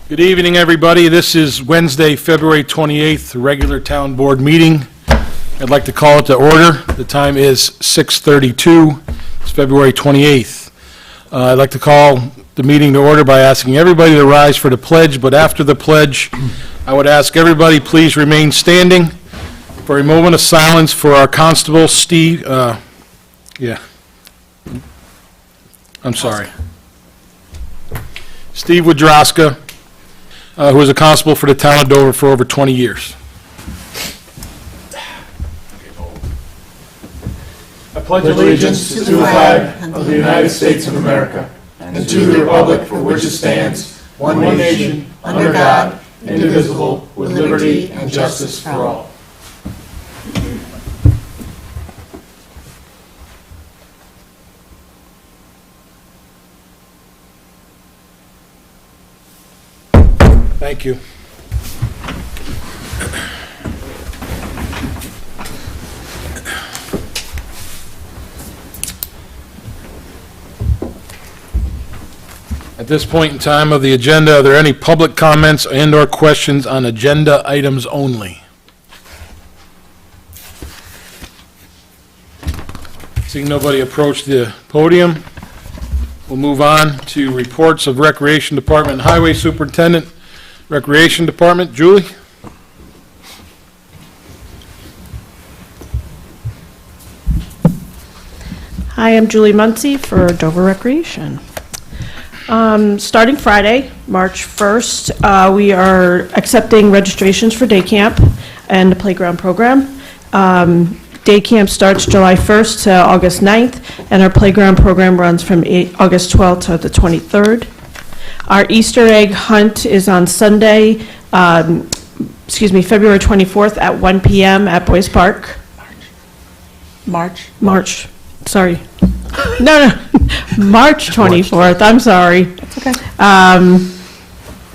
Good evening, everybody. This is Wednesday, February 28th, regular town board meeting. I'd like to call it to order. The time is 6:32. It's February 28th. I'd like to call the meeting to order by asking everybody to rise for the pledge, but after the pledge, I would ask everybody please remain standing for a moment of silence for our constable, Steve, Steve Wodrowska, who was a constable for the town of Dover for over 20 years. I pledge allegiance to the flag of the United States of America and to the republic for which it stands, one nation, under God, indivisible, with liberty and justice for all. Thank you. At this point in time of the agenda, are there any public comments and/or questions on agenda items only? Seeing nobody approach the podium, we'll move on to reports of Recreation Department, Highway Superintendent, Recreation Department. Julie? Hi, I'm Julie Muncy for Dover Recreation. Starting Friday, March 1st, we are accepting registrations for day camp and the playground program. Day camp starts July 1st to August 9th, and our playground program runs from August 12th to the 23rd. Our Easter egg hunt is on Sunday, February 24th at 1 p.m. at Boys Park. March. Sorry. No, March 24th. I'm sorry. That's okay.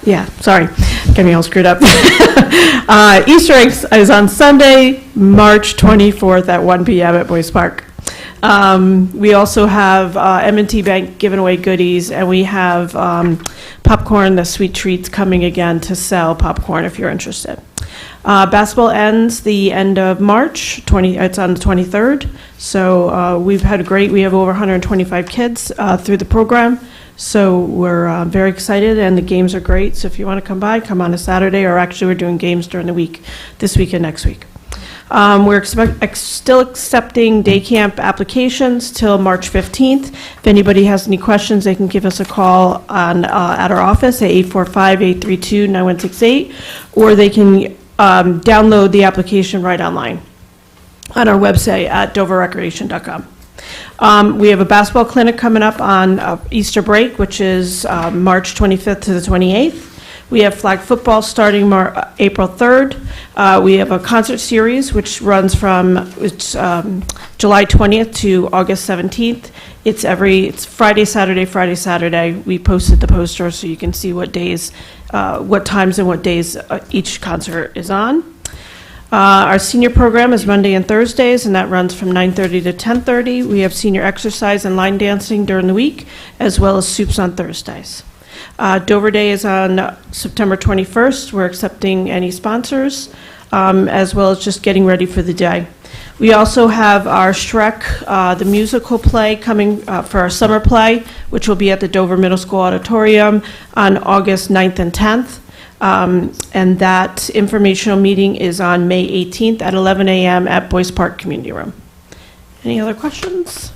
Yeah, sorry. Got me all screwed up. Easter eggs is on Sunday, March 24th at 1 p.m. at Boys Park. We also have M&T Bank giving away goodies, and we have popcorn, the sweet treats, coming again to sell popcorn if you're interested. Basketball ends the end of March, it's on the 23rd, so we have over 125 kids through the program, so we're very excited, and the games are great, so if you want to come by, come on a Saturday, or actually we're doing games during the week, this week and next week. We're still accepting day camp applications till March 15th. If anybody has any questions, they can give us a call at our office at 845-832-9168, or they can download the application right online on our website at doverrecreation.com. We have a basketball clinic coming up on Easter break, which is March 25th to the 28th. We have flag football starting April 3rd. We have a concert series which runs from July 20th to August 17th. It's Friday, Saturday. We posted the poster so you can see what days, what times and what days each concert is on. Our senior program is Monday and Thursdays, and that runs from 9:30 to 10:30. We have senior exercise and line dancing during the week, as well as soups on Thursdays. Dover Day is on September 21st. We're accepting any sponsors, as well as just getting ready for the day. We also have our Shrek, the musical play, coming for our summer play, which will be at the Dover Middle School Auditorium on August 9th and 10th. And that informational meeting is on May 18th at 11 a.m. at Boys Park Community Room. Any other questions?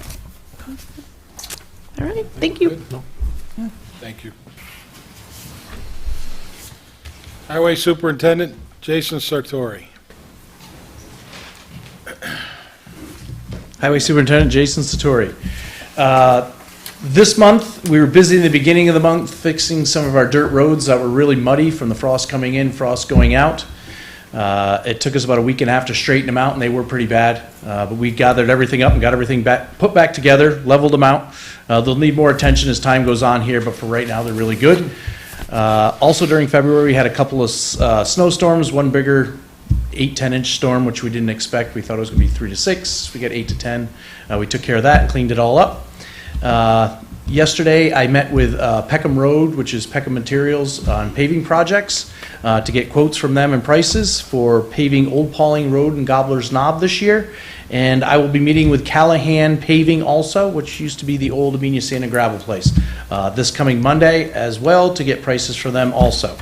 All right, thank you. Thank you. Highway Superintendent Jason Sartori. Highway Superintendent Jason Sartori. This month, we were busy in the beginning of the month fixing some of our dirt roads that were really muddy from the frost coming in, frost going out. It took us about a week and a half to straighten them out, and they were pretty bad. But we gathered everything up and got everything put back together, leveled them out. They'll need more attention as time goes on here, but for right now, they're really good. Also during February, we had a couple of snowstorms, one bigger 8-10 inch storm, which we didn't expect. We thought it was going to be 3 to 6. We got 8 to 10. We took care of that and cleaned it all up. Yesterday, I met with Peckham Road, which is Peckham Materials, on paving projects, to get quotes from them and prices for paving Old Pauling Road and Gobbler's Knob this year. And I will be meeting with Callahan Paving also, which used to be the old Amenia Sand and Gravel place, this coming Monday as well, to get prices for them also.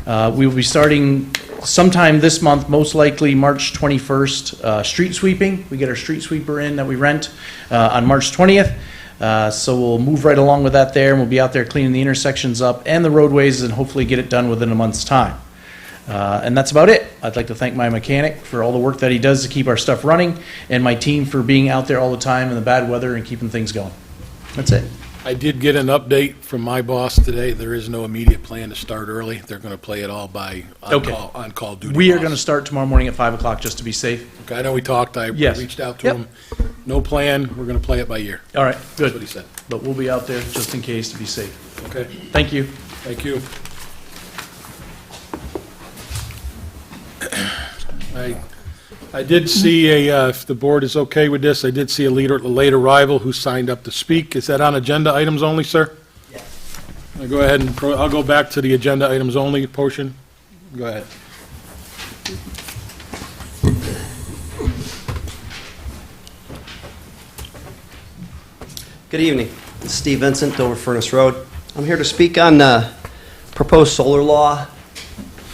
We will be starting sometime this month, most likely March 21st, street sweeping. We get our street sweeper in that we rent on March 20th. So we'll move right along with that there, and we'll be out there cleaning the intersections up and the roadways and hopefully get it done within a month's time. And that's about it. I'd like to thank my mechanic for all the work that he does to keep our stuff running, and my team for being out there all the time in the bad weather and keeping things going. That's it. I did get an update from my boss today. There is no immediate plan to start early. They're going to play it all by Okay. on-call duty. We are boss. going to start tomorrow morning at 5 o'clock just to be safe. Okay, I know we talked. I Yes. reached out to Yep. him. No plan. We're going to play it by ear. All right, That's what he good. said. But we'll be out there just in case to be safe. Okay, Thank you. thank you. I did see if the board is okay with this, I did see a late arrival who signed up to speak. Is that on agenda items only, sir? Yes. I'll go ahead and, I'll go back to the agenda items only portion. Go ahead. Good evening. This is Steve Vincent, Dover Furnace Road. I'm here to speak on the proposed solar law.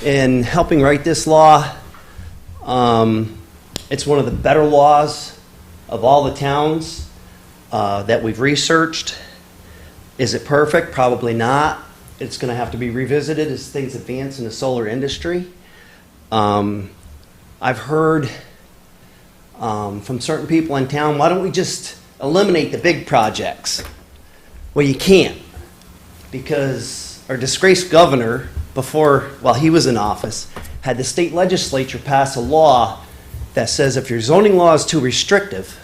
In helping write this law, it's one of the better laws of all the towns that we've researched. Is it perfect? Probably not. It's going to have to be revisited as things advance in the solar industry. I've heard from certain people in town, why don't we just eliminate the big projects? Well, you can't, because our disgraced governor, while he was in office, had the state legislature pass a law that says if your zoning law is too restrictive,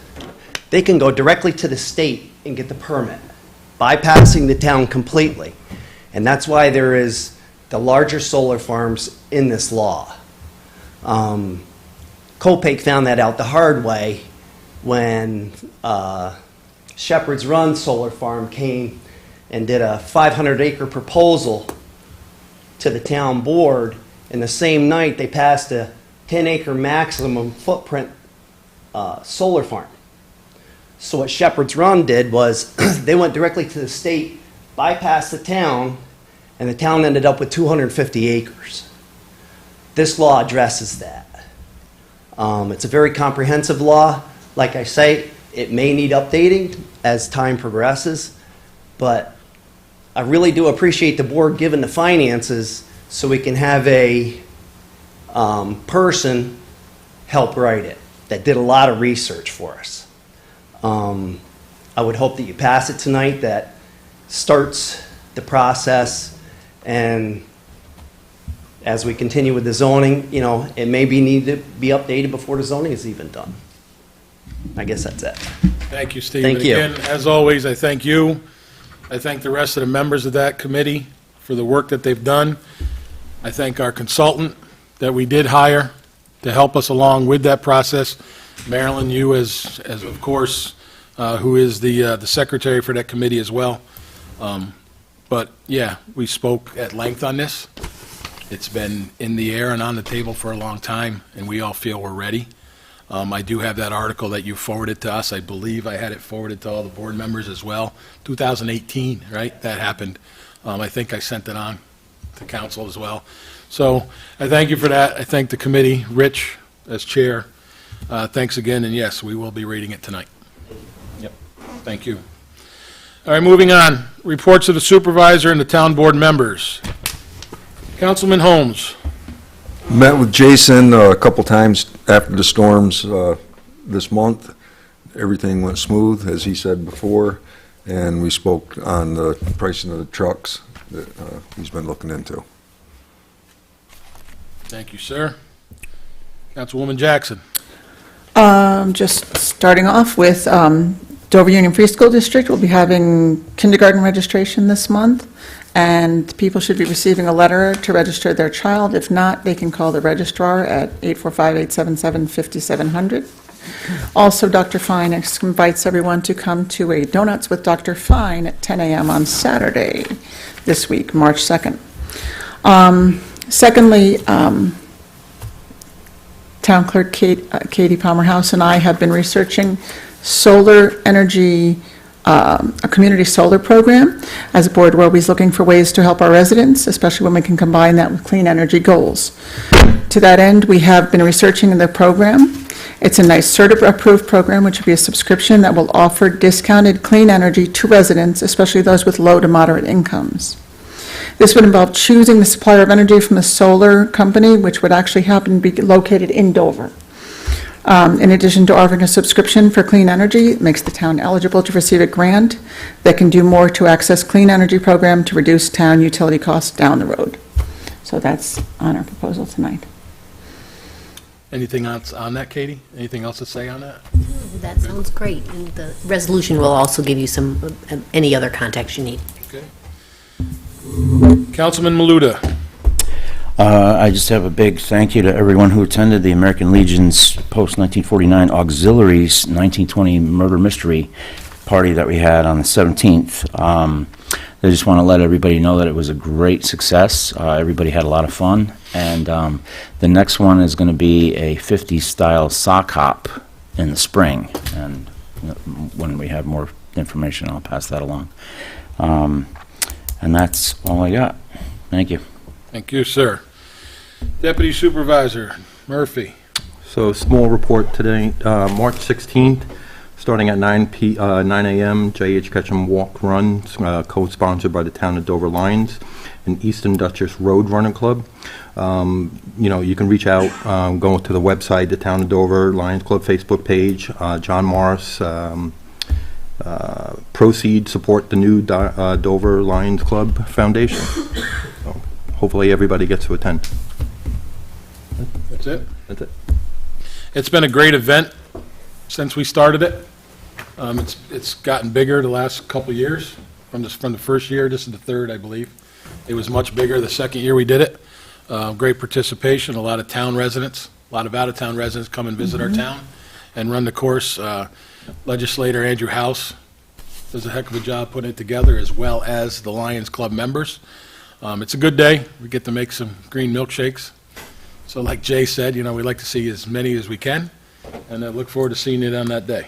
they can go directly to the state and get the permit, bypassing the town completely. And that's why there is the larger solar farms in this law. Copake found that out the hard way when Shepherd's Run Solar Farm came and did a 500-acre proposal to the town board, and the same night they passed a 10-acre maximum footprint solar farm. So what Shepherd's Run did was they went directly to the state, bypassed the town, and the town ended up with 250 acres. This law addresses that. It's a very comprehensive law. Like I say, it may need updating as time progresses, but I really do appreciate the board giving the finances so we can have a person help write it that did a lot of research for us. I would hope that you pass it tonight, that starts the process, and as we continue with the zoning, it may need to be updated before the zoning is even done. I guess that's it. Thank you, Steve. Thank And you. again, as always, I thank you. I thank the rest of the members of that committee for the work that they've done. I thank our consultant that we did hire to help us along with that process. Marilyn, you as of course, who is the secretary for that committee as well. But yeah, we spoke at length on this. It's been in the air and on the table for a long time, and we all feel we're ready. I do have that article that you forwarded to us. I believe I had it forwarded to all the board members as well. 2018, right? That happened. I think I sent it on to council as well. So I thank you for that. I thank the committee, Rich as chair. Thanks again, and yes, we will be reading it tonight. Yep. Thank you. All right, moving on. Reports of the supervisor and the town board members. Councilman Holmes. Met with Jason a couple times after the storms this month. Everything went smooth, as he said before, and we spoke on the pricing of the trucks that he's been looking into. Thank you, sir. Councilwoman Jackson. Just starting off with Dover Union Free School District will be having kindergarten registration this month, and people should be receiving a letter to register their child. If not, they can call the registrar at 845-877-5700. Also, Dr. Fine invites everyone to come to a Donuts with Dr. Fine at 10 a.m. on Saturday this week, March 2nd. Secondly, Town Clerk Katie Palmerhouse and I have been researching solar energy, a community solar program. As a board, we're always looking for ways to help our residents, especially when we can combine that with clean energy goals. To that end, we have been researching the program. It's a nice CERTA-approved program, which will be a subscription that will offer discounted clean energy to residents, especially those with low to moderate incomes. This would involve choosing the supplier of energy from a solar company, which would actually happen to be located in Dover. In addition to offering a subscription for clean energy, it makes the town eligible to receive a grant that can do more to access clean energy program to reduce town utility costs down the road. So that's on our proposal tonight. Anything else on that, Katie? Anything else to say on that? That sounds great, and the resolution will also give you some, any other contacts you need. Okay. Councilman Maluta. I just have a big thank you to everyone who attended the American Legion's post-1949 Auxiliaries 1920 murder mystery party that we had on the 17th. I just want to let everybody know that it was a great success. Everybody had a lot of fun. And the next one is going to be a 50s-style sock hop in the spring. And when we have more information, I'll pass that along. And that's all I got. Thank you. Thank you, sir. Deputy Supervisor Murphy. So, small report today, March 16th, starting at 9 a.m., J.H. Ketchum Walk Run, co-sponsored by the Town of Dover Lions and Eastern Dutchess Road Running Club. You know, you can reach out, go to the website, the Town of Dover Lions Club Facebook page, John Morris, proceed, support the new Dover Lions Club Foundation. So hopefully everybody gets to attend. That's it? That's it. It's been a great event since we started it. It's gotten bigger the last couple of years. From the first year, this is the third, I believe. It was much bigger the second year we did it. Great participation, a lot of town residents, a lot of out-of-town residents come and visit our town and run the course. Legislator Andrew House does a heck of a job putting it together, as well as the Lions Club members. It's a good day. We get to make some green milkshakes. So like Jay said, you know, we like to see as many as we can, and I look forward to seeing it on that day.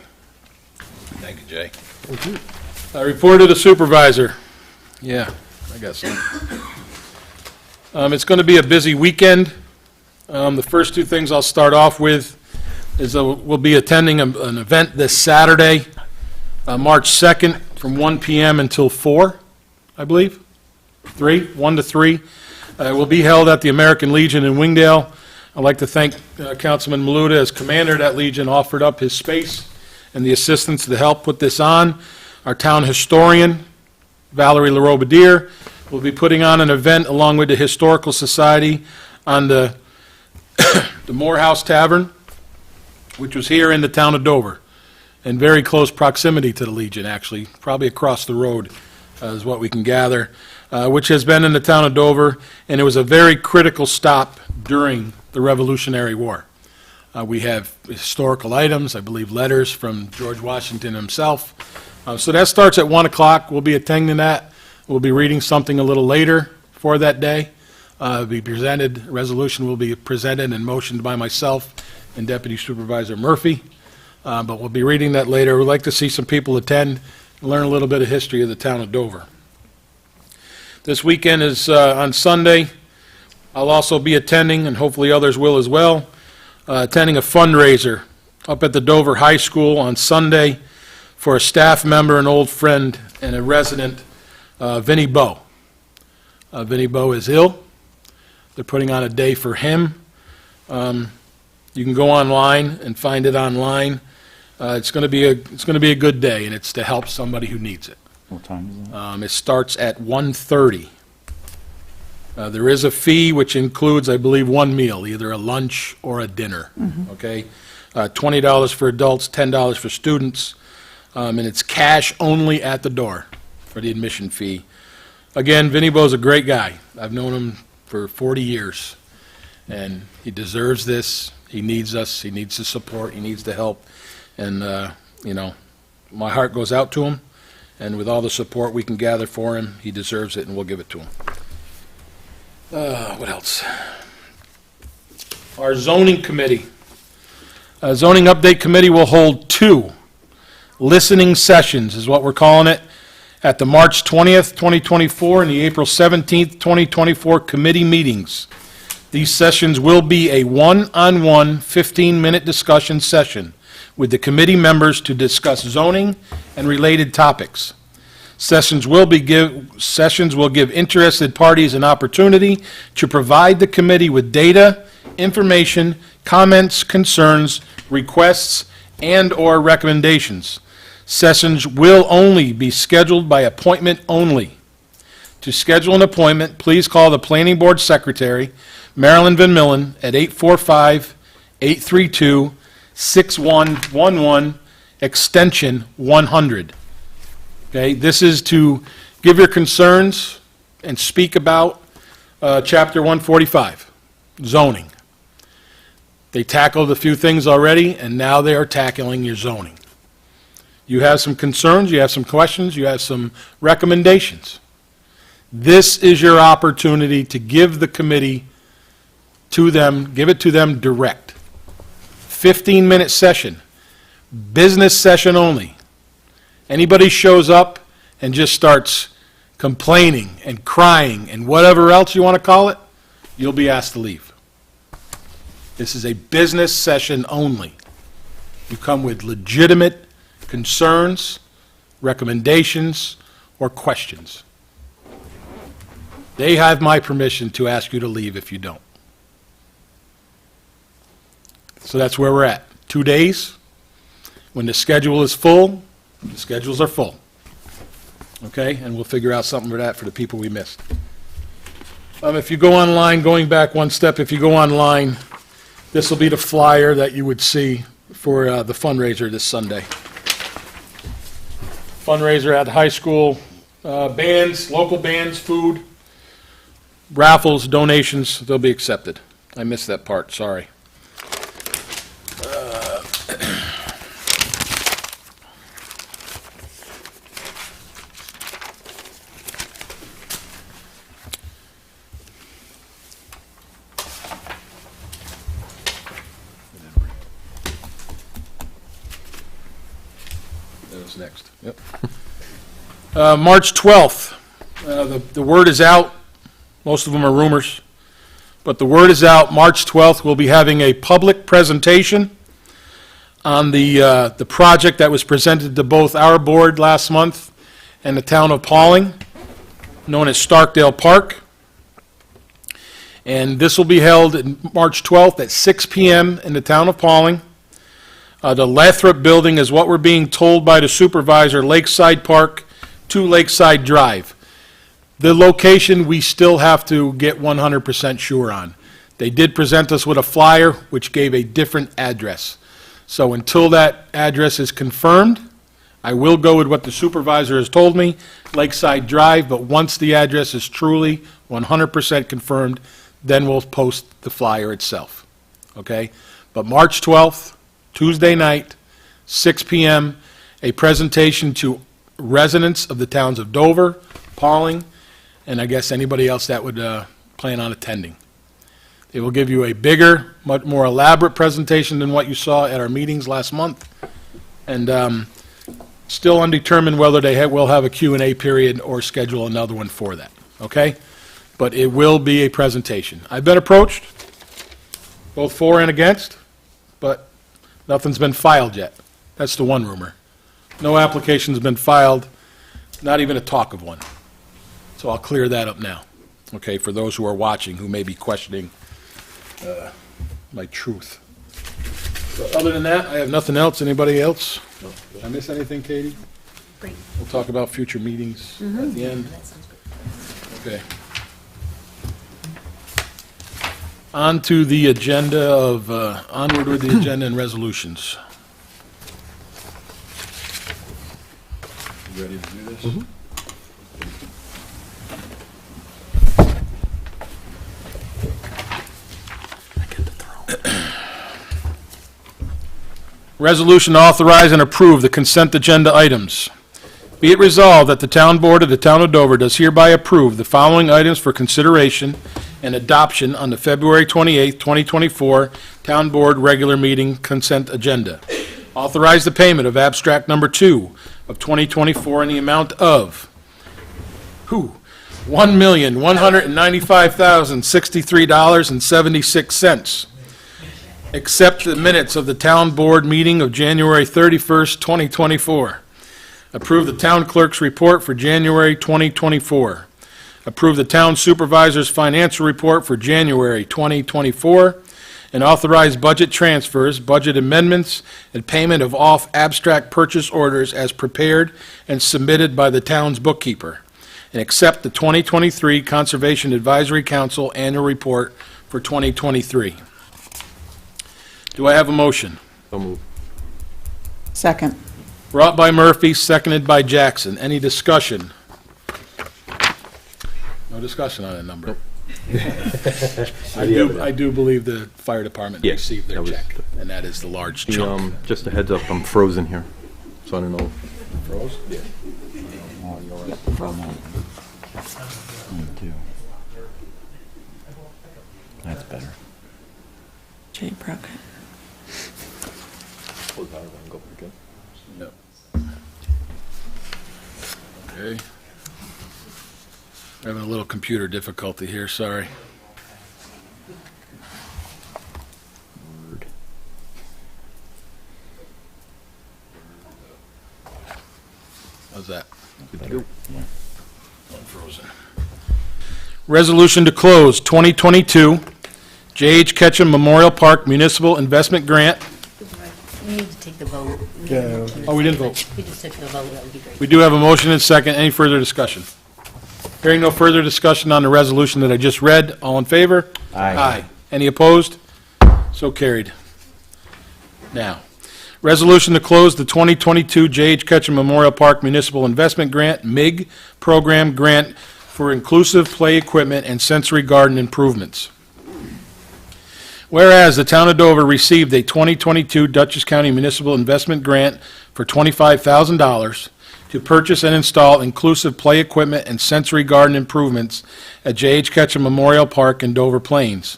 Thank you, Jay. Report to the supervisor. Yeah, I got some. It's going to be a busy weekend. The first two things I'll start off with is we'll be attending an event this Saturday, March 2nd, from 1 p.m. until 4, I believe. 1 to 3. It will be held at the American Legion in Wingdale. I'd like to thank Councilman Maluta, as commander of that Legion, offered up his space and the assistance to help put this on. Our town historian, Valerie LaRobediere, will be putting on an event along with the Historical Society on the Morehouse Tavern, which was here in the town of Dover, in very close proximity to the Legion, actually, probably across the road is what we can gather, which has been in the town of Dover, and it was a very critical stop during the Revolutionary War. We have historical items, I believe letters from George Washington himself. So that starts at 1 o'clock. We'll be attending that. We'll be reading something a little later for that day. Resolution will be presented and motioned by myself and Deputy Supervisor Murphy. But we'll be reading that later. We'd like to see some people attend and learn a little bit of history of the town of Dover. This weekend is on Sunday. I'll also be attending, and hopefully others will as well, attending a fundraiser up at the Dover High School on Sunday for a staff member, an old friend, and a resident, Vinnie Bowe. Vinnie Bowe is ill. They're putting on a day for him. You can go online and find it online. It's going to be a good day, and it's to help somebody who needs it. What time is it? It starts at 1:30. There is a fee which includes, I believe, one meal, either a lunch or a dinner. Okay, $20 for adults, $10 for students, and it's cash only at the door for the admission fee. Again, Vinnie Bowe's a great guy. I've known him for 40 years, and he deserves this. He needs us, he needs the support, he needs the help, and, my heart goes out to him, and with all the support we can gather for him, he deserves it, and we'll give it to him. What else? Our zoning committee. Zoning Update Committee will hold 2 listening sessions, is what we're calling it, at the March 20th, 2024, and the April 17th, 2024 committee meetings. These sessions will be a one-on-one 15-minute discussion session with the committee members to discuss zoning and related topics. Sessions will give interested parties an opportunity to provide the committee with data, information, comments, concerns, requests, and/or recommendations. Sessions will only be scheduled by appointment only. To schedule an appointment, please call the Planning Board Secretary, Marilyn Van Millen, at 845-832-6111, extension 100. Okay, this is to give your concerns and speak about Chapter 145, zoning. They tackled a few things already, and now they are tackling your zoning. You have some concerns, you have some questions, you have some recommendations. This is your opportunity to give the committee to them, give it to them direct. 15-minute session, business session only. Anybody shows up and just starts complaining and crying and whatever else you want to call it, you'll be asked to leave. This is a business session only. You come with legitimate concerns, recommendations, or questions. They have my permission to ask you to leave if you don't. So that's where we're at. 2 days. When the schedule is full, the schedules are full. Okay? And we'll figure out something for that for the people we missed. If you go online, going back one step, if you go online, this will be the flyer that you would see for the fundraiser this Sunday. Fundraiser at the high school, bands, local bands, food, raffles, donations, they'll be accepted. I missed that part, sorry. That was next, yep. March 12th, the word is out. Most of them are rumors, but the word is out. March 12th, we'll be having a public presentation on the project that was presented to both our board last month and the town of Pauling, known as Starkdale Park. And this will be held on March 12th at 6 p.m. in the town of Pauling. The Lathrop Building is what we're being told by the supervisor, Lakeside Park to Lakeside Drive. The location, we still have to get 100% sure on. They did present us with a flyer which gave a different address. So until that address is confirmed, I will go with what the supervisor has told me, Lakeside Drive, but once the address is truly 100% confirmed, then we'll post the flyer itself. Okay? But March 12th, Tuesday night, 6 p.m., a presentation to residents of the towns of Dover, Pauling, and I guess anybody else that would plan on attending. They will give you a bigger, much more elaborate presentation than what you saw at our meetings last month, and still undetermined whether they will have a Q&A period or schedule another one for that, okay? But it will be a presentation. I've been approached, both for and against, but nothing's been filed yet. That's the one rumor. No application's been filed, not even a talk of one. So I'll clear that up now, okay, for those who are watching who may be questioning my truth. But other than that, I have nothing else. Anybody else? Did I miss anything, Katie? Great. We'll talk about future meetings at the end. That sounds good. Okay. On to the agenda of, onward with the agenda and resolutions. You ready to do this? Resolution to authorize and approve the consent agenda items. Be it resolved that the Town Board of the Town of Dover does hereby approve the following items for consideration and adoption on the February 28, 2024 Town Board Regular Meeting Consent Agenda. Authorize the payment of abstract number 2 of 2024 in the amount of $1,195,063.76. Accept the minutes of the Town Board meeting of January 31st, 2024. Approve the Town Clerk's report for January 2024. Approve the Town Supervisor's financial report for January 2024. And authorize budget transfers, budget amendments, and payment of off-abstract purchase orders as prepared and submitted by the town's bookkeeper. And accept the 2023 Conservation Advisory Council Annual Report for 2023. Do I have a motion? So moved. Second. Brought by Murphy, seconded by Jackson. Any discussion? No discussion on that number. I do believe the fire department Yeah, received their that was- check, and that is the large chunk. Just a heads up, I'm frozen here, so I don't know. Froze? Yeah. That's better. Jay Brockett. No. Okay. Having a little computer difficulty here, sorry. How's that? Good to go. Unfrozen. Resolution to close 2022 J.H. Ketchum Memorial Park Municipal Investment Grant. We need to take the vote. Oh, we didn't vote. We just took the vote, that would be great. We do have a motion and second. Any further discussion? Hearing no further discussion on the resolution that I just read, all in favor? Aye. Any opposed? So carried. Now, resolution to close the 2022 J.H. Ketchum Memorial Park Municipal Investment Grant, MIG, program grant for inclusive play equipment and sensory garden improvements. Whereas the town of Dover received a 2022 Dutchess County Municipal Investment Grant for $25,000 to purchase and install inclusive play equipment and sensory garden improvements at J.H. Ketchum Memorial Park in Dover Plains.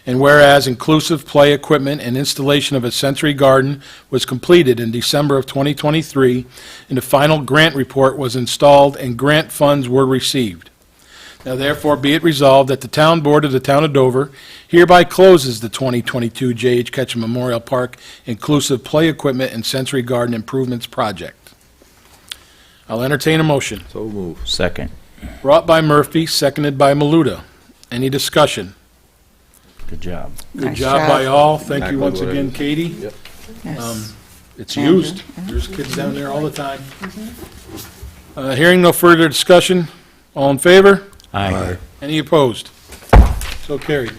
And whereas inclusive play equipment and installation of a sensory garden was completed in December of 2023, and the final grant report was installed and grant funds were received. Now therefore be it resolved that the Town Board of the Town of Dover hereby closes the 2022 J.H. Ketchum Memorial Park Inclusive Play Equipment and Sensory Garden Improvements Project. I'll entertain a motion. So moved. Second. Brought by Murphy, seconded by Maluta. Any discussion? Good job. Good Nice job by all. Thank Exactly you once what it again, is. Katie. Yep. Yes. It's Andrew, used. There's kids down there all the time. Hearing no further discussion, all in favor? Aye. Any opposed? So carried.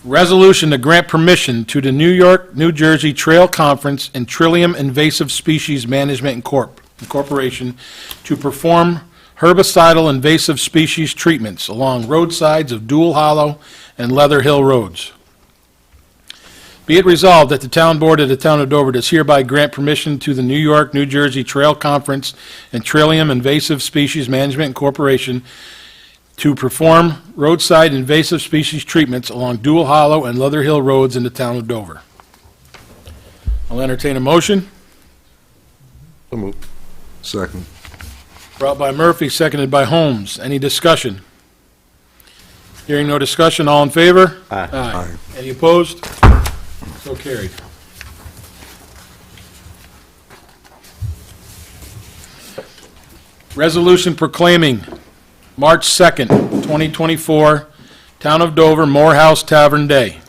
Resolution to grant permission to the New York, New Jersey Trail Conference and Trillium Invasive Species Management Incorporation to perform herbicidal invasive species treatments along roadsides of Dual Hollow and Leather Hill Roads. Be it resolved that the Town Board of the Town of Dover does hereby grant permission to the New York, New Jersey Trail Conference and Trillium Invasive Species Management Incorporation to perform roadside invasive species treatments along Dual Hollow and Leather Hill Roads in the Town of Dover. I'll entertain a motion. So moved. Second. Brought by Murphy, seconded by Holmes. Any discussion? Hearing no discussion, all in favor? Aye. Aye. Any opposed? So carried. Resolution proclaiming March 2nd, 2024, Town of Dover Morehouse Tavern Day.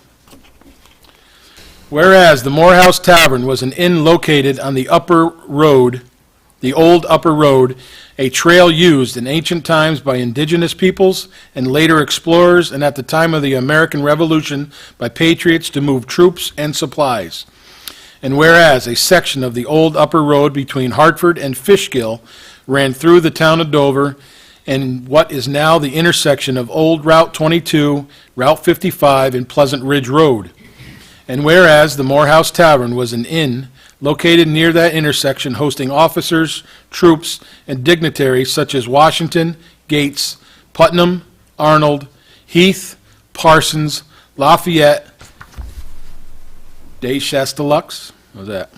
Whereas the Morehouse Tavern was an inn located on the Upper Road, the old Upper Road, a trail used in ancient times by indigenous peoples and later explorers, and at the time of the American Revolution by patriots to move troops and supplies. And whereas a section of the old Upper Road between Hartford and Fishkill ran through the town of Dover, and what is now the intersection of Old Route 22, Route 55, and Pleasant Ridge Road. And whereas the Morehouse Tavern was an inn located near that intersection hosting officers, troops, and dignitaries such as Washington, Gates, Putnam, Arnold, Heath, Parsons, Lafayette, Deschastelux, what was that?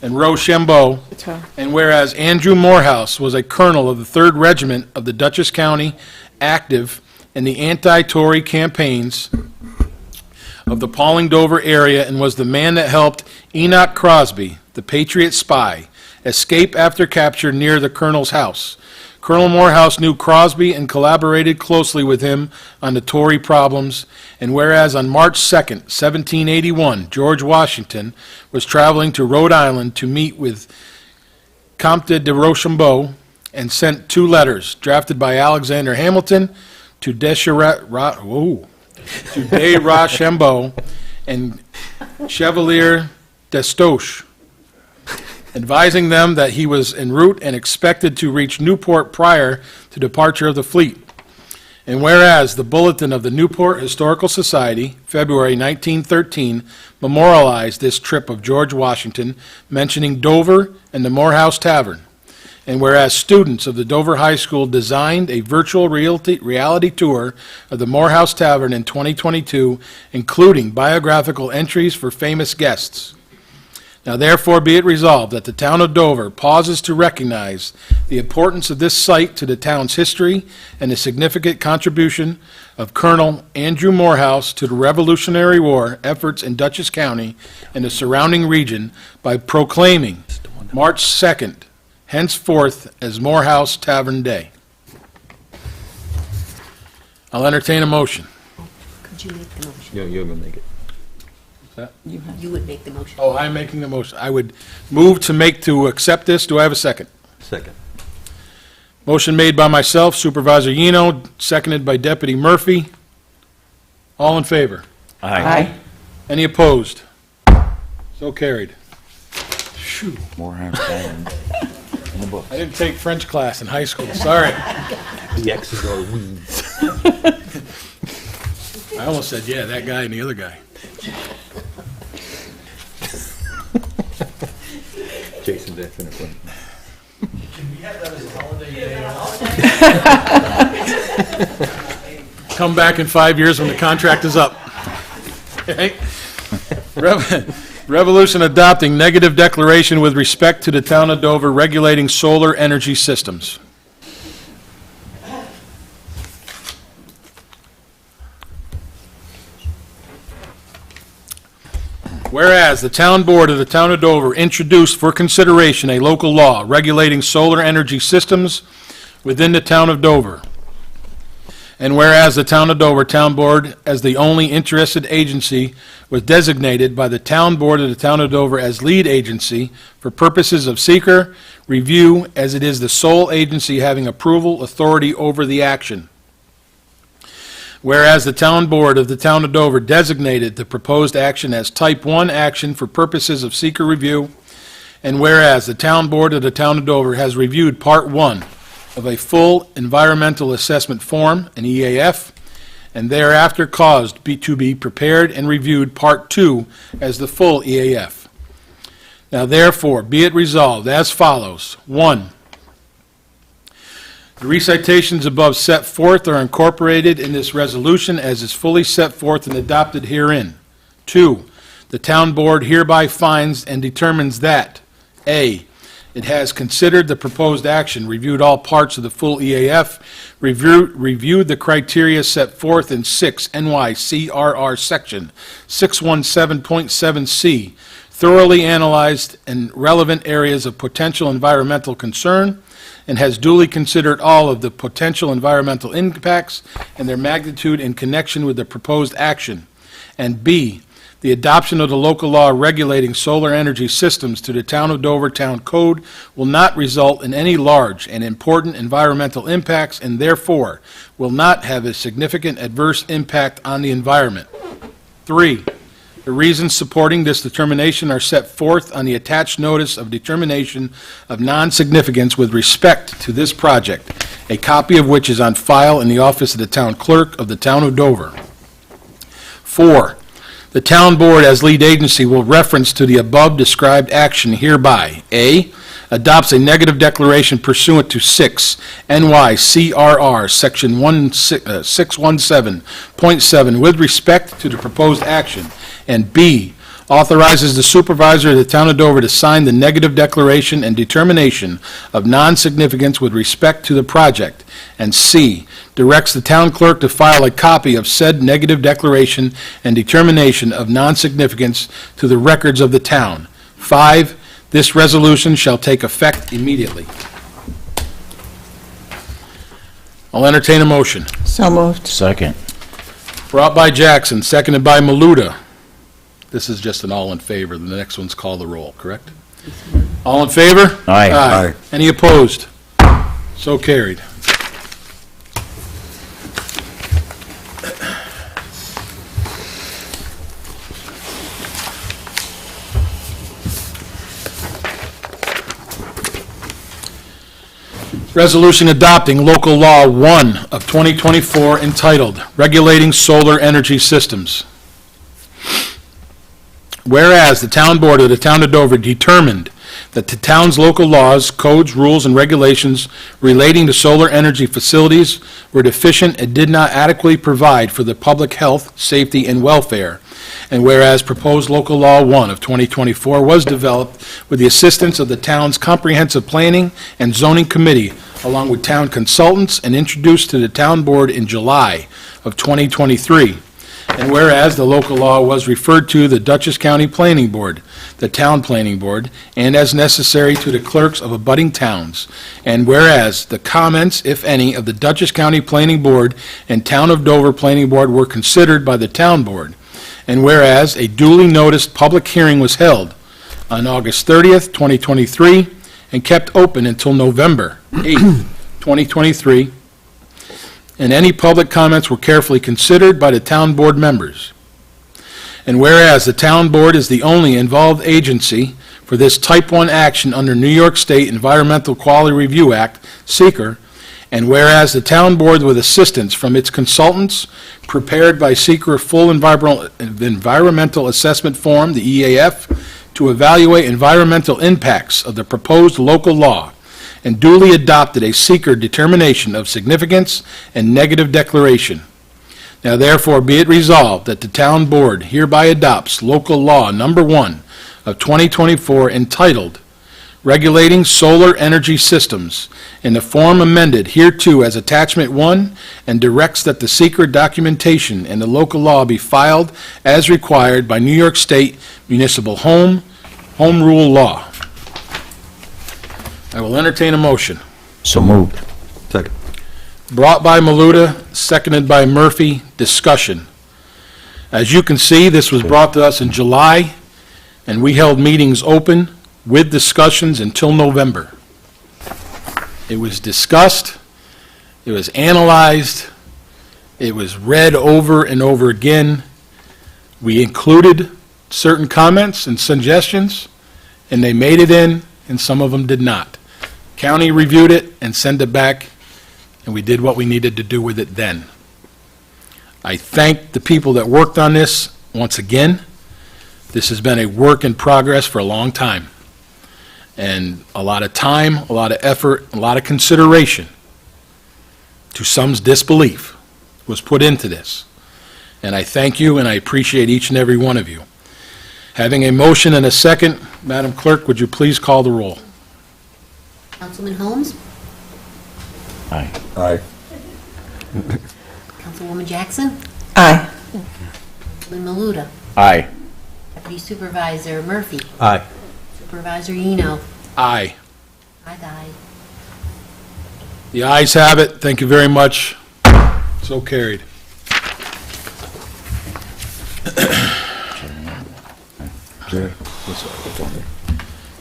And Rochambeau. And whereas Andrew Morehouse was a colonel of the 3rd Regiment of the Dutchess County, active in the anti-Tory campaigns of the Pauling-Dover area, and was the man that helped Enoch Crosby, the Patriot spy, escape after capture near the colonel's house. Colonel Morehouse knew Crosby and collaborated closely with him on the Tory problems, and whereas on March 2nd, 1781, George Washington was traveling to Rhode Island to meet with Comte de Rochambeau and sent 2 letters drafted by Alexander Hamilton to de Rochambeau and Chevalier d'Estoche, advising them that he was en route and expected to reach Newport prior to departure of the fleet. And whereas the Bulletin of the Newport Historical Society, February 1913, memorialized this trip of George Washington, mentioning Dover and the Morehouse Tavern. And whereas students of the Dover High School designed a virtual reality tour of the Morehouse Tavern in 2022, including biographical entries for famous guests. Now therefore be it resolved that the town of Dover pauses to recognize the importance of this site to the town's history and the significant contribution of Colonel Andrew Morehouse to the Revolutionary War efforts in Dutchess County and the surrounding region by proclaiming March 2nd, henceforth as Morehouse Tavern Day. I'll entertain a motion. Could you make the motion? Yeah, you're gonna make it. You would make the motion. Oh, I'm making the motion. I would move to accept this. Do I have a second? Second. Motion made by myself, Supervisor Yino, seconded by Deputy Murphy. All in favor? Aye. Any opposed? So carried. Phew. Morehouse Tavern in the book. I didn't take French class in high school, sorry. The X's are weeds. I almost said, yeah, that guy and the other guy. Jason's infinite one. Come back in 5 years when the contract is up. Okay? Revolution adopting negative declaration with respect to the town of Dover regulating solar energy systems. Whereas the town board of the town of Dover introduced for consideration a local law regulating solar energy systems within the town of Dover. And whereas the town of Dover Town Board, as the only interested agency, was designated by the town board of the town of Dover as lead agency for purposes of seeker review, as it is the sole agency having approval authority over the action. Whereas the town board of the town of Dover designated the proposed action as type 1 action for purposes of seeker review, and whereas the town board of the town of Dover has reviewed part 1 of a full environmental assessment form, an EAF, and thereafter caused to be prepared and reviewed part 2 as the full EAF. Now therefore, be it resolved as follows. 1, the recitations above set forth are incorporated in this resolution as is fully set forth and adopted herein. 2, the town board hereby finds and determines that, A, it has considered the proposed action, reviewed all parts of the full EAF, reviewed the criteria set forth in 6 NYCRR Section 617.7C, thoroughly analyzed in relevant areas of potential environmental concern, and has duly considered all of the potential environmental impacts and their magnitude in connection with the proposed action. And B, the adoption of the local law regulating solar energy systems to the Town of Dover Town Code will not result in any large and important environmental impacts and therefore will not have a significant adverse impact on the environment. 3, The reasons supporting this determination are set forth on the attached notice of determination of non-significance with respect to this project, a copy of which is on file in the office of the town clerk of the town of Dover. 4, the town board as lead agency will reference to the above described action hereby. A, adopts a negative declaration pursuant to 6 NYCRR Section 617.7 with respect to the proposed action. And B, authorizes the supervisor of the town of Dover to sign the negative declaration and determination of non-significance with respect to the project. And C, directs the town clerk to file a copy of said negative declaration and determination of non-significance to the records of the town. 5, this resolution shall take effect immediately. I'll entertain a motion. So moved. Second. Brought by Jackson, seconded by Maluta. This is just an all in favor. The next one's call the roll, correct? All in favor? Aye. Aye. Any opposed? So carried. Resolution adopting local law 1 of 2024 entitled Regulating Solar Energy Systems. Whereas the town board of the town of Dover determined that the town's local laws, codes, rules, and regulations relating to solar energy facilities were deficient and did not adequately provide for the public health, safety, and welfare. And whereas proposed local law 1 of 2024 was developed with the assistance of the town's comprehensive planning and zoning committee, along with town consultants, and introduced to the town board in July of 2023. And whereas the local law was referred to the Dutchess County Planning Board, the Town Planning Board, and as necessary to the clerks of abutting towns. And whereas the comments, if any, of the Dutchess County Planning Board and Town of Dover Planning Board were considered by the town board. And whereas a duly noticed public hearing was held on August 30th, 2023, and kept open until November 8th, 2023, and any public comments were carefully considered by the town board members. And whereas the town board is the only involved agency for this Type 1 action under New York State Environmental Quality Review Act, SEQR, and whereas the town board, with assistance from its consultants, prepared by SEQR full environmental assessment form, the EAF, to evaluate environmental impacts of the proposed local law, and duly adopted a SEQR determination of significance and negative declaration. Now therefore be it resolved that the town board hereby adopts local law number 1 of 2024 entitled Regulating Solar Energy Systems in the form amended hereto as attachment 1, and directs that the SEQR documentation and the local law be filed as required by New York State Municipal Home Rule Law. I will entertain a motion. So moved. Second. Brought by Maluta, seconded by Murphy. Discussion. As you can see, this was brought to us in July, and we held meetings open with discussions until November. It was discussed, it was analyzed, it was read over and over again. We included certain comments and suggestions, and they made it in, and some of them did not. County reviewed it and sent it back, and we did what we needed to do with it then. I thank the people that worked on this once again. This has been a work in progress for a long time. And a lot of time, a lot of effort, a lot of consideration, to some's disbelief, was put into this. And I thank you, and I appreciate each and every one of you. Having a motion and a second, Madam Clerk, would you please call the roll? Councilman Holmes? Aye. Aye. Councilwoman Jackson? Aye. Councilman Maluta? Aye. Deputy Supervisor Murphy? Aye. Supervisor Eno? Aye. Aye. The ayes have it. Thank you very much. So carried. Okay.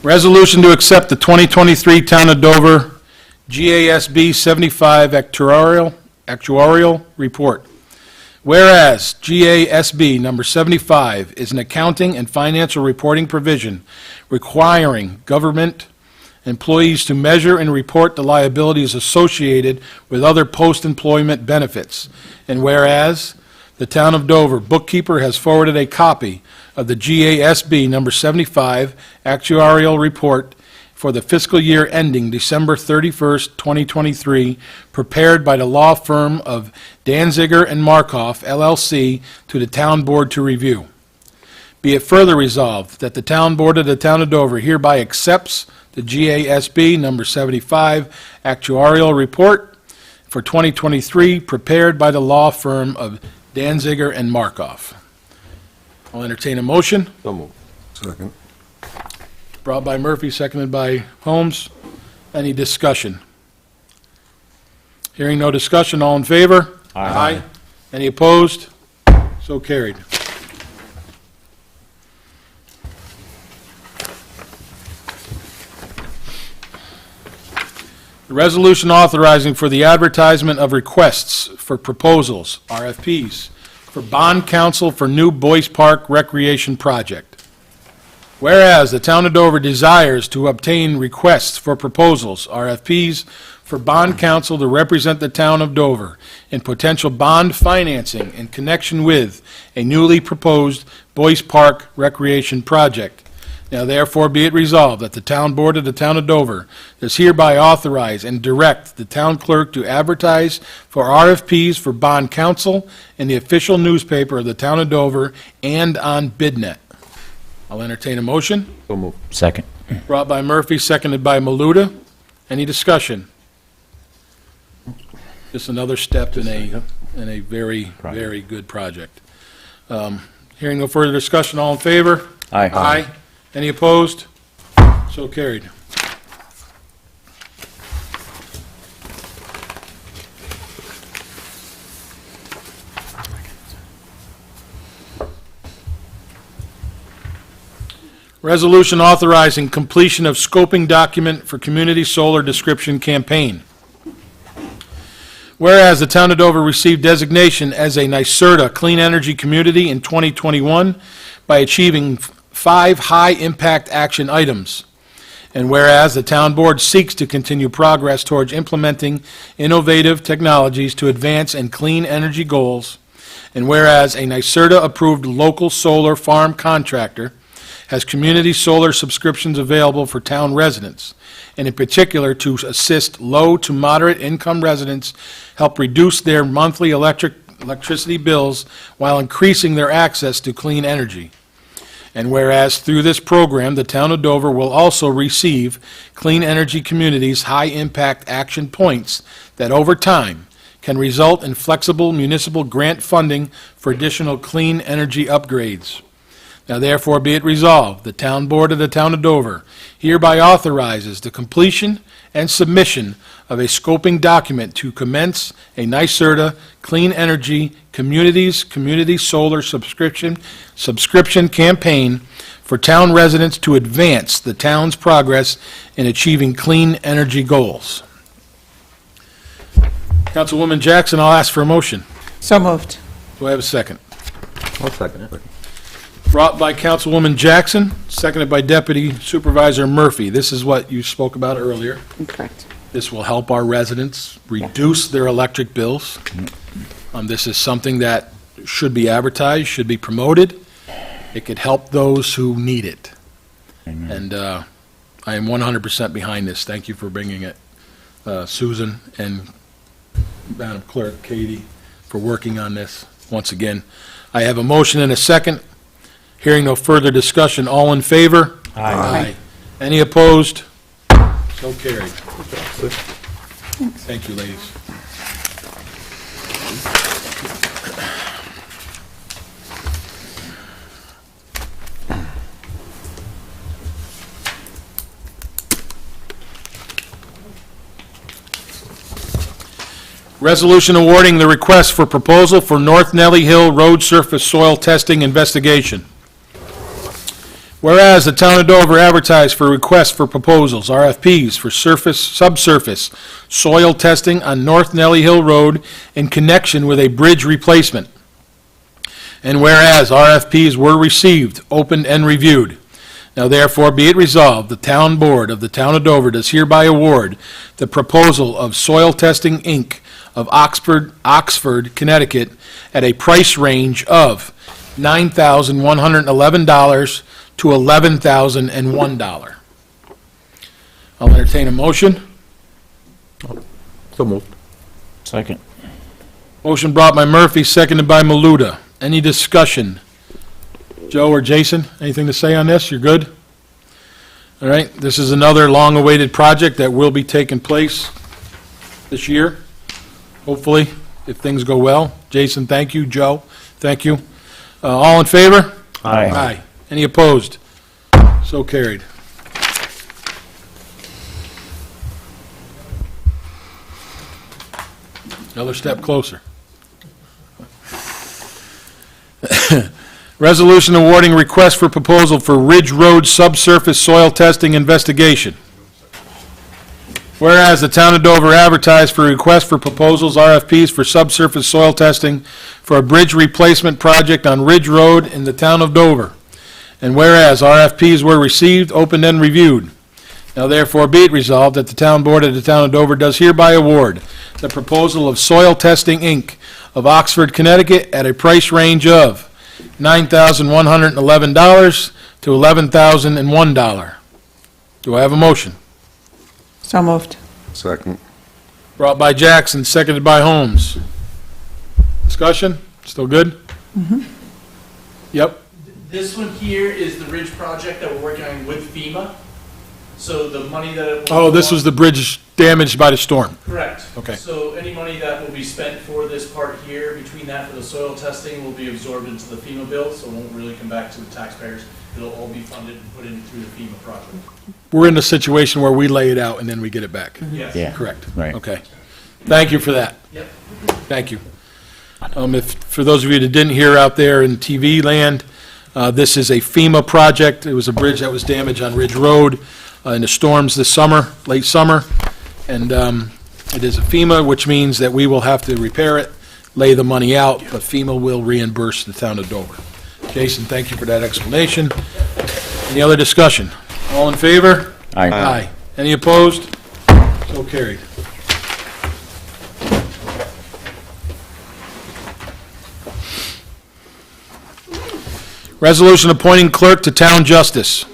Resolution to accept the 2023 Town of Dover GASB 75 actuarial report. Whereas GASB number 75 is an accounting and financial reporting provision requiring government employees to measure and report the liabilities associated with other post-employment benefits. And whereas the Town of Dover bookkeeper has forwarded a copy of the GASB number 75 actuarial report for the fiscal year ending December 31st, 2023, prepared by the law firm of Danziger and Markoff, LLC, to the Town Board to review. Be it further resolved that the Town Board of the Town of Dover hereby accepts the GASB number 75 actuarial report for 2023, prepared by the law firm of Danziger and Markoff. I'll entertain a motion. So moved. Second. Brought by Murphy, seconded by Holmes. Any discussion? Hearing no discussion, all in favor? Aye. Any opposed? So carried. The resolution authorizing for the advertisement of requests for proposals, RFPs, for bond counsel for new Boyce Park Recreation Project. Whereas the Town of Dover desires to obtain requests for proposals, RFPs, for bond counsel to represent the Town of Dover in potential bond financing in connection with a newly proposed Boyce Park Recreation Project. Now therefore be it resolved that the Town Board of the Town of Dover does hereby authorize and direct the town clerk to advertise for RFPs for bond counsel in the official newspaper of the Town of Dover and on BidNet. I'll entertain a motion. So moved. Second. Brought by Murphy, seconded by Maluta. Any discussion? Just another step in a very, very good project. Hearing no further discussion, all in favor? Aye. Aye. Any opposed? So carried. Resolution authorizing completion of scoping document for community solar description campaign. Whereas the Town of Dover received designation as a NYSERDA Clean Energy Community in 2021 by achieving 5 high-impact action items. And whereas the Town Board seeks to continue progress towards implementing innovative technologies to advance and clean energy goals, and whereas a NYSERDA-approved local solar farm contractor has community solar subscriptions available for town residents, and in particular to assist low to moderate income residents help reduce their monthly electricity bills while increasing their access to clean energy. And whereas through this program, the Town of Dover will also receive Clean Energy Communities high-impact action points that over time can result in flexible municipal grant funding for additional clean energy upgrades. Now therefore be it resolved, the Town Board of the Town of Dover hereby authorizes the completion and submission of a scoping document to commence a NYSERDA Clean Energy Community Solar Subscription campaign for town residents to advance the town's progress in achieving clean energy goals. Councilwoman Jackson, I'll ask for a motion. So moved. Do I have a second? I'll second it. Brought by Councilwoman Jackson, seconded by Deputy Supervisor Murphy. This is what you spoke about earlier. Correct. This will help our residents reduce their electric bills. This is something that should be advertised, should be promoted. It could help those who need it. And I am 100% behind this. Thank you for bringing it. Susan and Madam Clerk, Katie, for working on this once again. I have a motion and a second. Hearing no further discussion, all in favor? Aye. Any opposed? So carried. Thank you, ladies. Resolution awarding the request for proposal for North Nelly Hill Road Surface Soil Testing Investigation. Whereas the Town of Dover advertised for requests for proposals, RFPs, for subsurface soil testing on North Nelly Hill Road in connection with a bridge replacement. And whereas RFPs were received, opened, and reviewed, now therefore be it resolved, the Town Board of the Town of Dover does hereby award the proposal of Soil Testing, Inc. of Oxford, Connecticut, at a price range of $9,111 to $11,001. I'll entertain a motion. So moved. Second. Motion brought by Murphy, seconded by Maluta. Any discussion? Joe or Jason, anything to say on this? You're good? All right, this is another long-awaited project that will be taking place this year, hopefully, if things go well. Jason, thank you. Joe, thank you. All in favor? Aye. Aye. Any opposed? So carried. Another step closer. Resolution awarding request for proposal for Ridge Road subsurface soil testing investigation. Whereas the Town of Dover advertised for request for proposals, RFPs, for subsurface soil testing for a bridge replacement project on Ridge Road in the Town of Dover. And whereas RFPs were received, opened, and reviewed, now therefore be it resolved that the Town Board of the Town of Dover does hereby award the proposal of Soil Testing, Inc. of Oxford, Connecticut, at a price range of $9,111 to $11,001. Do I have a motion? So moved. Second. Brought by Jackson, seconded by Holmes. Discussion? Still good? Yep. This one here is the Ridge project that we're working on with FEMA. So the money that. Oh, this was the bridge damaged by the storm. Correct. Okay. So any money that will be spent for this part here, between that for the soil testing, will be absorbed into the FEMA bill, so it won't really come back to the taxpayers. It'll all be funded and put in through the FEMA project. We're in a situation where we lay it out and then we get it back. Yes. Yeah. Correct. Right. Okay. Thank you for that. Yep. Thank you. For those of you that didn't hear out there in TV land, this is a FEMA project. It was a bridge that was damaged on Ridge Road in the storms this summer, late summer. And it is a FEMA, which means that we will have to repair it, lay the money out, but FEMA will reimburse the Town of Dover. Jason, thank you for that explanation. Any other discussion? All in favor? Aye. Aye. Any opposed? So carried. Resolution appointing clerk to town justice.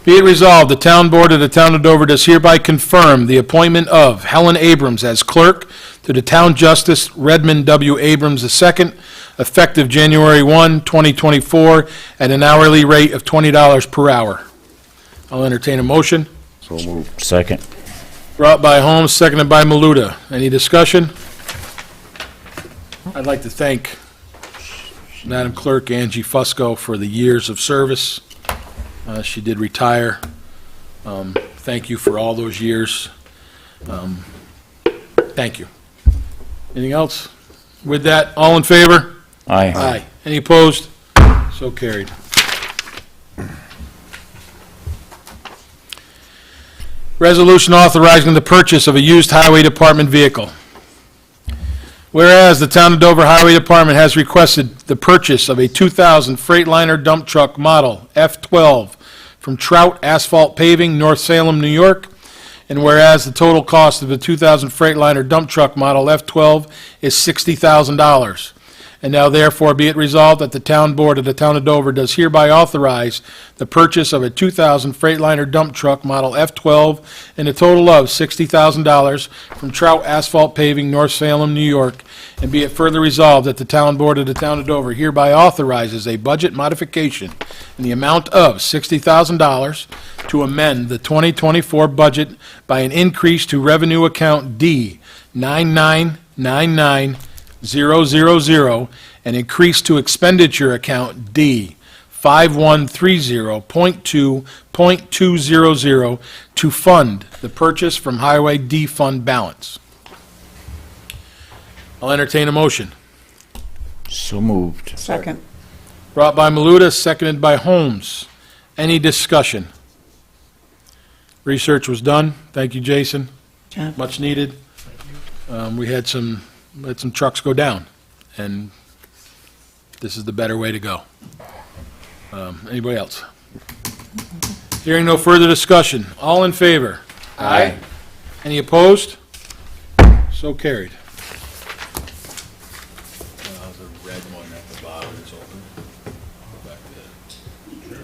Be it resolved, the Town Board of the Town of Dover does hereby confirm the appointment of Helen Abrams as clerk to the Town Justice Redmond W. Abrams II, effective January 1, 2024, at an hourly rate of $20 per hour. I'll entertain a motion. So moved. Second. Brought by Holmes, seconded by Maluta. Any discussion? I'd like to thank Madam Clerk Angie Fusco for the years of service. She did retire. Thank you for all those years. Thank you. Anything else? With that, all in favor? Aye. Aye. Any opposed? So carried. Resolution authorizing the purchase of a used highway department vehicle. Whereas the Town of Dover Highway Department has requested the purchase of a 2000 Freightliner dump truck model F12 from Trout Asphalt Paving, North Salem, New York, and whereas the total cost of the 2000 Freightliner dump truck model F12 is $60,000. And now therefore be it resolved that the Town Board of the Town of Dover does hereby authorize the purchase of a 2000 Freightliner dump truck model F12 in a total of $60,000 from Trout Asphalt Paving, North Salem, New York. And be it further resolved that the Town Board of the Town of Dover hereby authorizes a budget modification in the amount of $60,000 to amend the 2024 budget by an increase to revenue account D 9999 000 and increase to expenditure account D 5130.2.200 to fund the purchase from Highway D fund balance. I'll entertain a motion. So moved. Second. Brought by Maluta, seconded by Holmes. Any discussion? Research was done. Thank you, Jason. Job. Much needed. We had some, let some trucks go down, and This is the better way to go. Anybody else? Hearing no further discussion. All in favor? Aye. Any opposed? So carried. There's a red one at the bottom, it's open. Go back to that.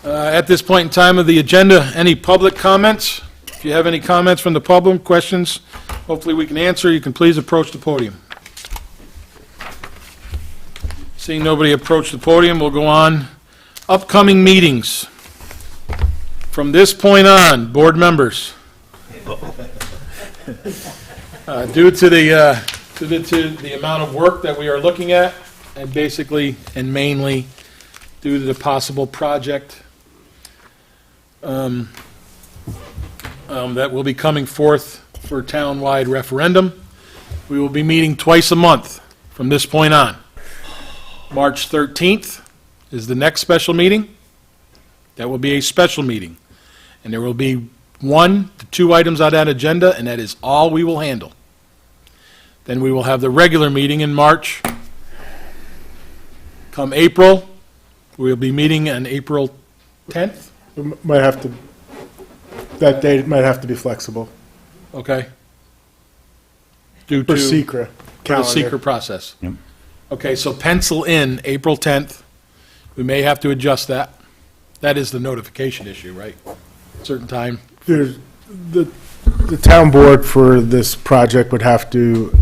At this point in time of the agenda, any public comments? If you have any comments from the public, questions, hopefully we can answer, you can please approach the podium. Seeing nobody approach the podium, we'll go on. Upcoming meetings. From this point on, board members. Due to the amount of work that we are looking at, and basically and mainly due to the possible project that will be coming forth for town-wide referendum, we will be meeting twice a month from this point on. March 13th is the next special meeting. That will be a special meeting. And there will be 1 to 2 items on that agenda, and that is all we will handle. Then we will have the regular meeting in March. Come April, we'll be meeting on April 10th, Might have to, that date might have to be flexible. okay? Due For to secret for the calendar. secret process. Yep. Okay, so pencil in April 10th. We may have to adjust that. That is the notification issue, right? Certain time. There's, the town board for this project would have to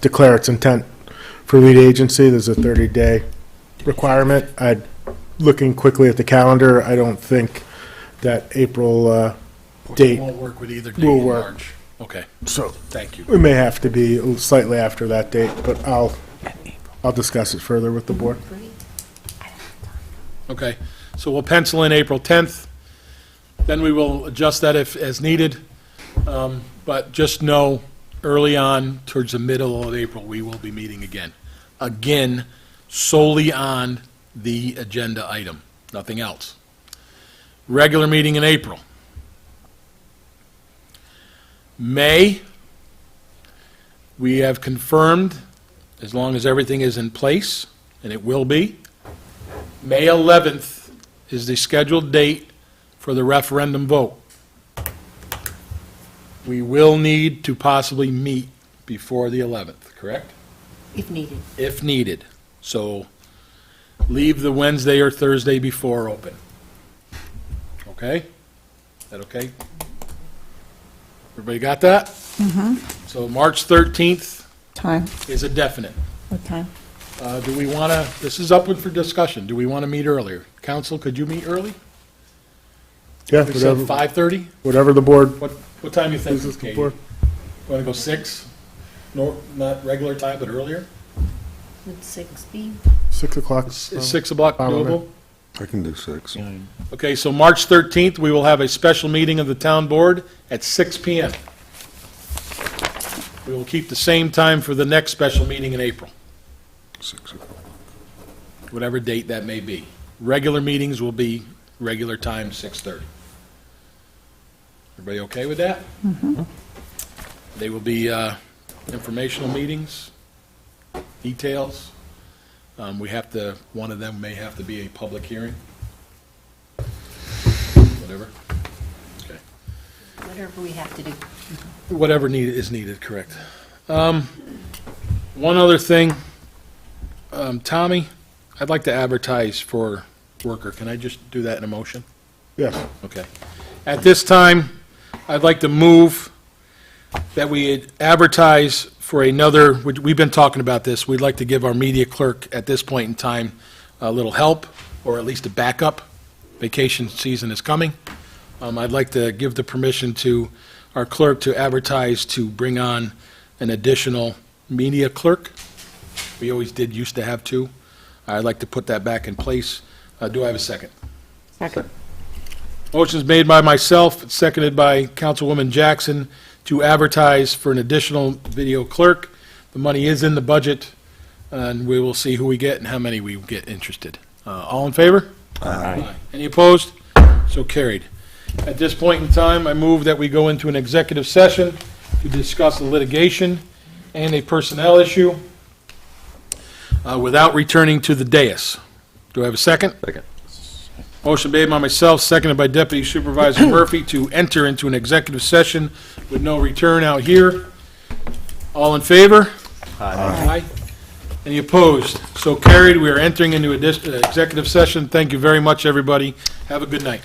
declare its intent for lead agency. There's a 30-day requirement. Looking quickly at the calendar, I don't think that April date, Won't work with either date will in work. March. Okay, so thank you. we may have to be slightly after that date, but I'll discuss it further with the board. Okay, so we'll pencil in April 10th. Then we will adjust that if, as needed. But just know, early on, towards the middle of April, we will be meeting again. Again, solely on the agenda item, nothing else. Regular meeting in April. May, we have confirmed, as long as everything is in place, and it will be, May 11th is the scheduled date for the referendum vote. We will need to possibly meet before the 11th, correct? If needed. If needed. So leave the Wednesday or Thursday before open. Okay? Is that okay? Everybody got that? Mm-hmm. So March 13th Time, is a definite. what time? Do we want to, this is up for discussion, do we want to meet earlier? Council, could you meet early? Yeah, We said whatever, 5:30? whatever the board What time you think, pleases the Katie? board. Want to go 6? No, not regular time, but earlier? Would 6 be? 6 o'clock. Is 6 o'clock fine with me. doable? I can do 6. Okay, so March 13th, we will have a special meeting of the town board at 6 PM. We will keep the same time for the next special meeting in April, 6 o'clock. whatever date that may be. Regular meetings will be regular time, 6:30. Everybody okay with that? They will be informational meetings, details. We have to, one of them may have to be a public hearing. Whatever. Okay. Whatever we have to do. Whatever needed is needed, correct. One other thing, Tommy, I'd like to advertise for worker. Can I just do that in a motion? Yes. Okay. At this time, I'd like to move that we advertise for another, we've been talking about this, we'd like to give our media clerk at this point in time a little help, or at least a backup. Vacation season is coming. I'd like to give the permission to our clerk to advertise to bring on an additional media clerk. We always used to have 2. I'd like to put that back in place. Do I have a second? Second. Motion's made by myself, seconded by Councilwoman Jackson, to advertise for an additional video clerk. The money is in the budget, and we will see who we get and how many we get interested. All in favor? Aye. Any opposed? So carried. At this point in time, I move that we go into an executive session to discuss a litigation and a personnel issue without returning to the dais. Do I have a second? Second. Motion made by myself, seconded by Deputy Supervisor Murphy to enter into an executive session with no return out here. All in favor? Aye. Any opposed? So carried. We are entering into an executive session. Thank you very much, everybody. Have a good night.